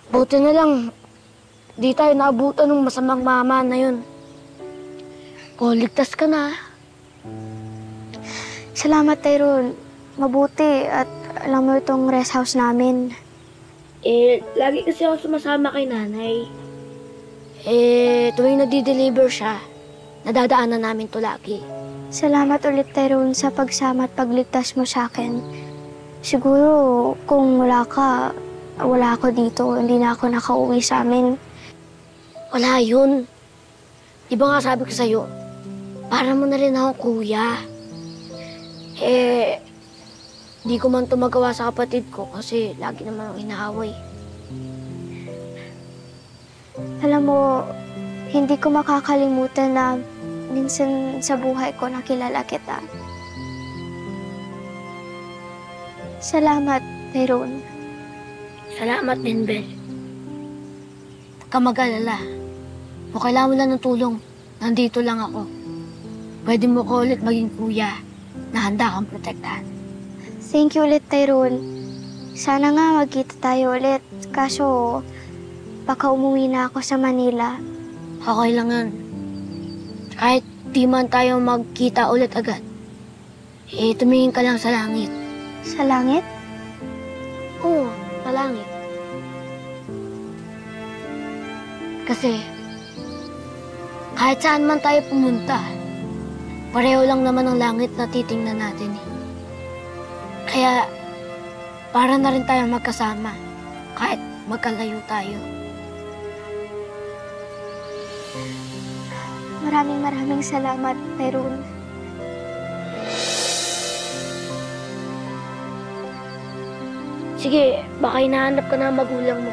Buti na lang, di tayo naabutan ng masamang mama na yun. O, ligtas ka na. Salamat, Tyrone. Mabuti at alam mo itong rest house namin. Lagi kasi ako sumasama kay nanay. Tuwing nadi-deliver siya, nadadaanan namin to lagi. Salamat ulit, Tyrone, sa pagsama at pagligtas mo sa akin. Siguro, kung wala ka, wala ako dito. Hindi na ako nakauwi sa amin. Wala yun. Di ba nga sabi ko sa'yo, para mo na rin ako kuya. Di ko man ito magawa sa kapatid ko kasi lagi naman akong inaaway. Alam mo, hindi ko makakalimutan na minsan sa buhay ko nakilala kita. Salamat, Tyrone. Salamat din, Bel. Huwag ka mag-alala. Kung kailangan mo lang ng tulong, nandito lang ako. Pwede mo ko ulit maging kuya na handa kang protektahan. Thank you ulit, Tyrone. Sana nga magkita tayo ulit. Kaso, baka umuwi na ako sa Manila. Okay lang yan. Kahit di man tayo magkita ulit agad, tumingin ka lang sa langit. Sa langit? Oo, sa langit. Kasi, kahit saan man tayo pumunta, pareho lang naman ang langit na titingnan natin eh. Kaya, para na rin tayo magkasama, kahit magkalayo tayo. Maraming salamat, Tyrone. Sige, baka hinahanap ka na magulang mo.